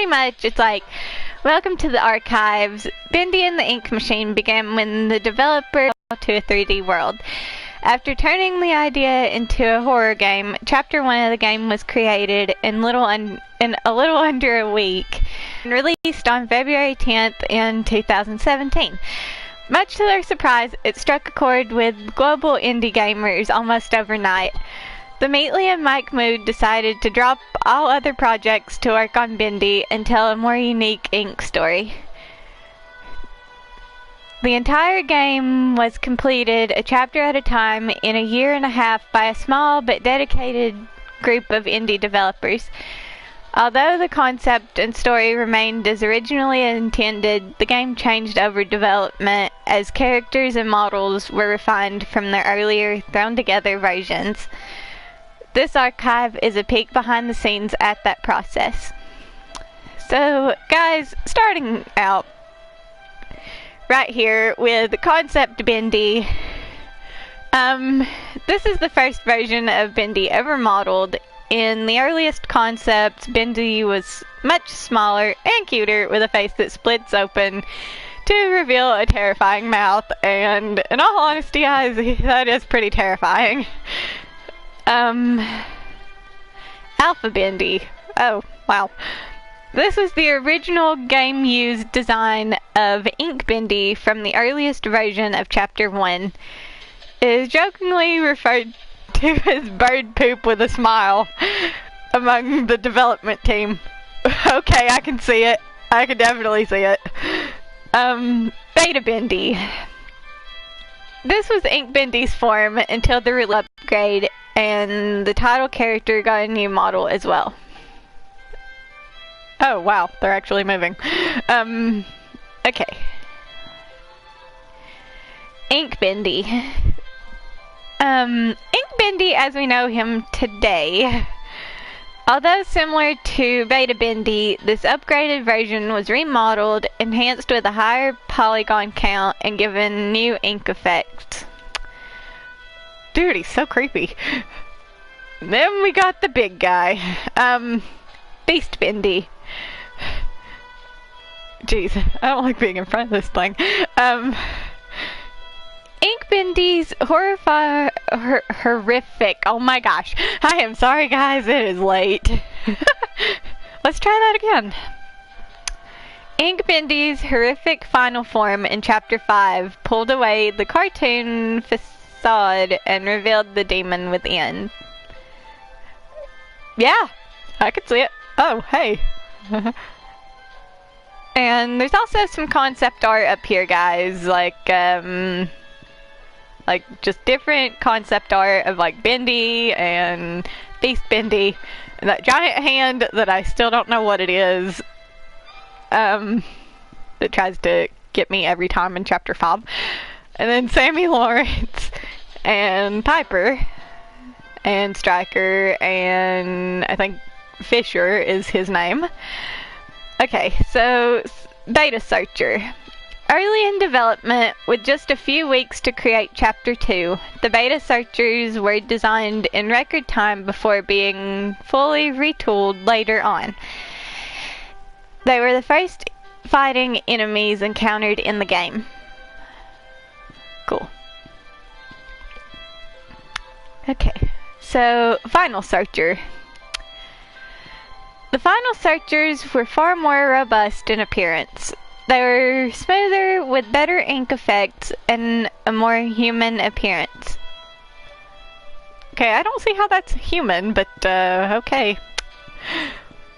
pretty much, it's like, welcome to the archives. Bendy and the Ink Machine began when the developer to a 3D world. After turning the idea into a horror game, Chapter 1 of the game was created in a little under a week and released on February 10th in 2017. Much to their surprise, it struck a chord with global indie gamers almost overnight. The Meatley and Mike Mood decided to drop all other projects to work on Bendy and tell a more unique Ink story. The entire game was completed a chapter at a time in a year and a half by a small but dedicated group of indie developers. Although the concept and story remained as originally intended, the game changed over development as characters and models were refined from their earlier thrown-together versions. This archive is a peek behind the scenes at that process. So, guys, starting out right here with concept Bendy. This is the first version of Bendy ever modeled. In the earliest concepts, Bendy was much smaller and cuter with a face that splits open to reveal a terrifying mouth, and in all honesty, guys, that is pretty terrifying. Alpha Bendy. Oh, wow. This was the original game-used design of Ink Bendy from the earliest version of Chapter 1. It is jokingly referred to as bird poop with a smile among the development team. Okay, I can see it. I can definitely see it. Beta Bendy. This was Ink Bendy's form until the release upgrade, and the title character got a new model as well. Oh wow, they're actually moving. Okay. Ink Bendy. Ink Bendy as we know him today. Although similar to Beta Bendy, this upgraded version was remodeled, enhanced with a higher polygon count, and given new ink effects. Dude, he's so creepy. Then we got the big guy. Beast Bendy. Jeez, I don't like being in front of this thing. Ink Bendy's horrific. Oh my gosh. I am sorry, guys. It is late. Let's try that again. Ink Bendy's horrific final form in Chapter 5 pulled away the cartoon facade and revealed the demon within. Yeah, I could see it. Oh, hey. And there's also some concept art up here, guys, like just different concept art of like Bendy and Beast Bendy, and that giant hand that I still don't know what it is, that tries to get me every time in Chapter 5, and then Sammy Lawrence and Piper and Stryker, and I think Fisher is his name. Okay, so Beta Searcher. Early in development, with just a few weeks to create Chapter 2, the Beta Searchers were designed in record time before being fully retooled later on. They were the first fighting enemies encountered in the game. Cool. Okay, so Final Searcher. The Final Searchers were far more robust in appearance. They were smoother with better ink effects and a more human appearance. Okay, I don't see how that's human, but okay.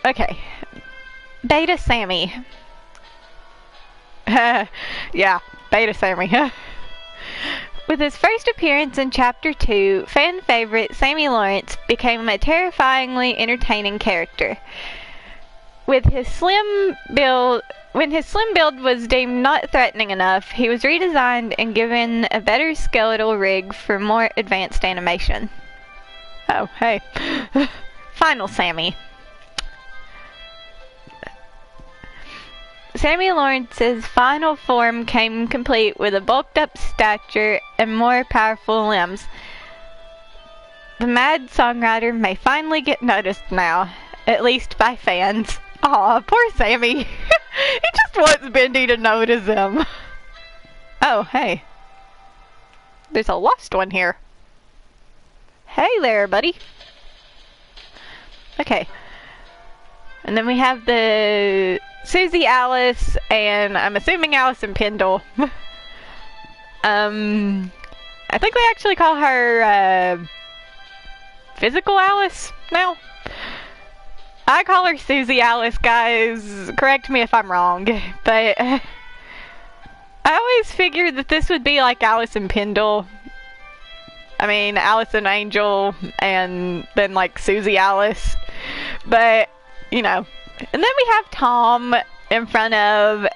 Okay. Beta Sammy. Yeah, Beta Sammy. With his first appearance in Chapter 2, fan favorite Sammy Lawrence became a terrifyingly entertaining character. When his slim build was deemed not threatening enough, he was redesigned and given a better skeletal rig for more advanced animation. Oh, hey. Final Sammy. Sammy Lawrence's final form came complete with a bulked up stature and more powerful limbs. The mad songwriter may finally get noticed now, at least by fans. Aw, poor Sammy. He just wants Bendy to notice him. Oh, hey. There's a lost one here. Hey there, buddy. Okay. And then we have the Susie, Alice, and I'm assuming Alice and Pendle. I think they actually call her, Physical Alice now. I call her Susie Alice, guys. Correct me if I'm wrong. But I always figured that this would be like Alice and Pendle. I mean, Alice and Angel, and then like Susie Alice. But, you know. And then we have Tom in front of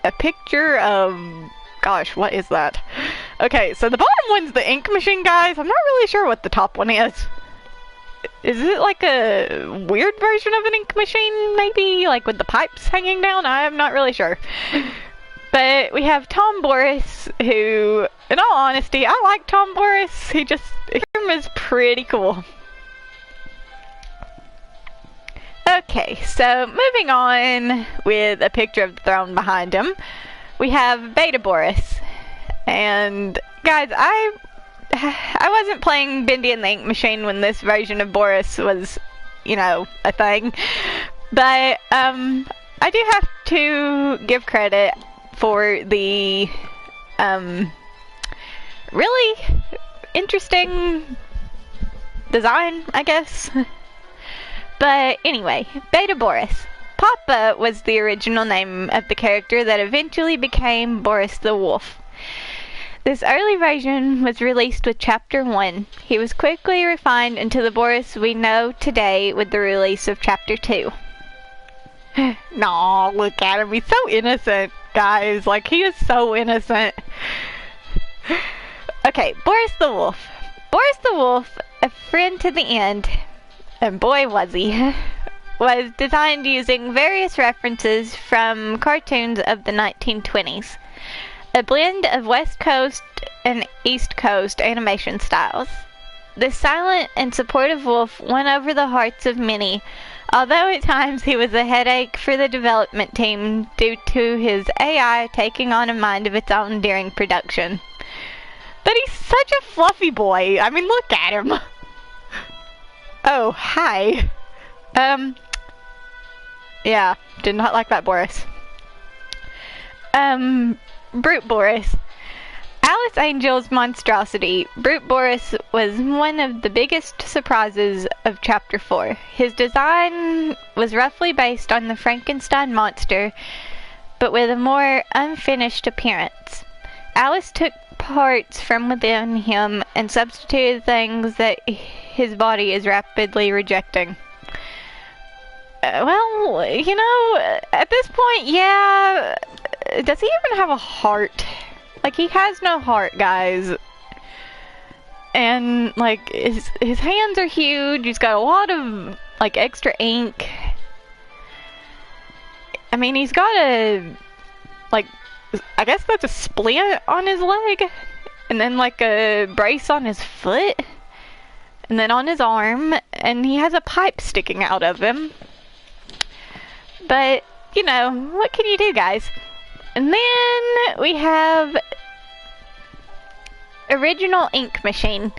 a picture of... Gosh, what is that? Okay, so the bottom one's the ink machine, guys. I'm not really sure what the top one is. Is it like a weird version of an ink machine, maybe? Like with the pipes hanging down? I'm not really sure. But we have Tom Boris, who, in all honesty, I like Tom Boris. His room is pretty cool. Okay, so moving on with a picture of the throne behind him. We have Beta Boris. And guys, I wasn't playing Bendy and the Ink Machine when this version of Boris was, you know, a thing. But I do have to give credit for the really interesting design, I guess. But anyway, Beta Boris. Papa was the original name of the character that eventually became Boris the Wolf. This early version was released with Chapter 1. He was quickly refined into the Boris we know today with the release of Chapter 2. Nah, look at him. He's so innocent, guys. Like, he is so innocent. Okay, Boris the Wolf. Boris the Wolf, a friend to the end, and boy was he, was designed using various references from cartoons of the 1920s. A blend of West Coast and East Coast animation styles. This silent and supportive wolf won over the hearts of many, although at times he was a headache for the development team due to his AI taking on a mind of its own during production. But he's such a fluffy boy. I mean, look at him. Oh, hi. Yeah, did not like that Boris. Brute Boris. Alice Angel's monstrosity, Brute Boris was one of the biggest surprises of Chapter 4. His design was roughly based on the Frankenstein monster, but with a more unfinished appearance. Alice took parts from within him and substituted things that his body is rapidly rejecting. Well, you know, at this point, yeah, does he even have a heart? Like, he has no heart, guys. And, like, his hands are huge. He's got a lot of, like, extra ink. I mean, he's got a, like, I guess that's a splint on his leg. And then, like, a brace on his foot. And then on his arm. And he has a pipe sticking out of him. But, you know, what can you do, guys? And then we have Original Ink Machine.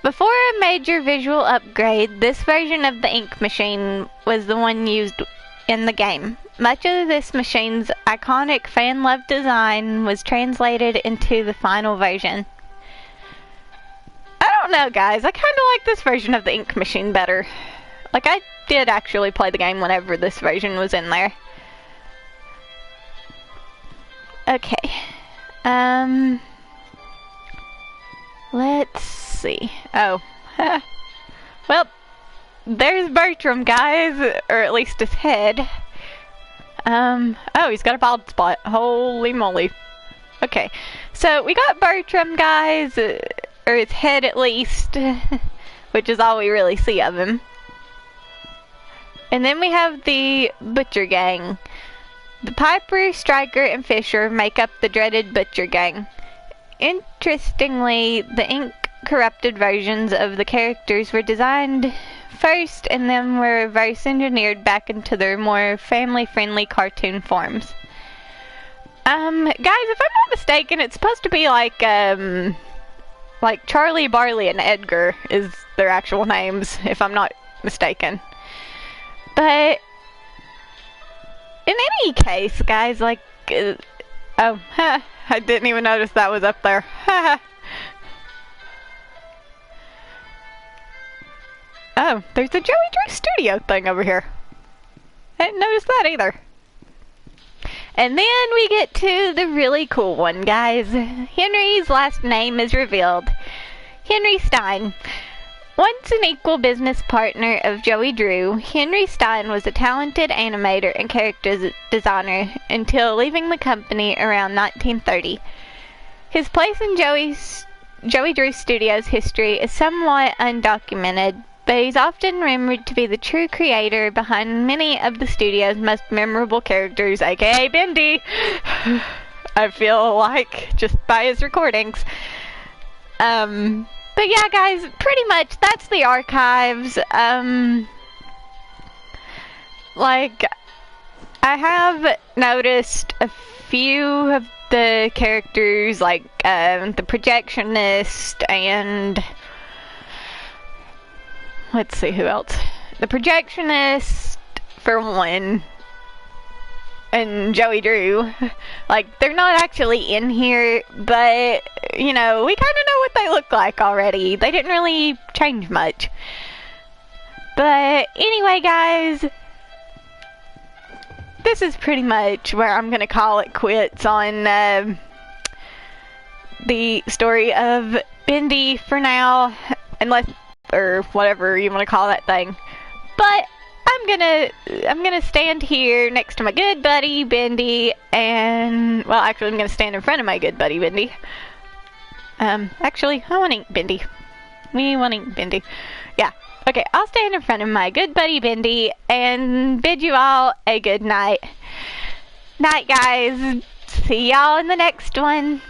Before a major visual upgrade, this version of the ink machine was the one used in the game. Much of this machine's iconic fan-loved design was translated into the final version. I don't know, guys. I kind of like this version of the ink machine better. Like, I did actually play the game whenever this version was in there. Okay. Let's see. Oh. Well, there's Bertram, guys. Or at least his head. Oh, he's got a bald spot. Holy moly. Okay. So, we got Bertram, guys. Or his head, at least. Which is all we really see of him. And then we have the Butcher Gang. The Piper, Striker, and Fisher make up the dreaded Butcher Gang. Interestingly, the ink corrupted versions of the characters were designed first and then were reverse engineered back into their more family-friendly cartoon forms. Guys, if I'm not mistaken, it's supposed to be like Charlie, Barley, and Edgar is their actual names, if I'm not mistaken. But in any case, guys, like, I didn't even notice that was up there. Oh, there's a Joey Drew Studio thing over here. I didn't notice that either. And then we get to the really cool one, guys. Henry's last name is revealed. Henry Stein. Once an equal business partner of Joey Drew, Henry Stein was a talented animator and character designer until leaving the company around 1930. His place in Joey Drew Studios' history is somewhat undocumented, but he's often remembered to be the true creator behind many of the studio's most memorable characters, aka Bendy. I feel like, just by his recordings. But yeah, guys, pretty much that's the archives. Like, I have noticed a few of the characters, like the projectionist and let's see who else. The projectionist, for one, and Joey Drew. Like, they're not actually in here, but, you know, we kind of know what they look like already. They didn't really change much. But anyway, guys, this is pretty much where I'm going to call it quits on the story of Bendy for now, unless, or whatever you want to call that thing. But I'm gonna stand here next to my good buddy Bendy, and well, actually, I'm gonna stand in front of my good buddy Bendy. Actually, I want to ink Bendy. We want to ink Bendy. Yeah. Okay, I'll stand in front of my good buddy Bendy and bid you all a good night. Night, guys. See y'all in the next one.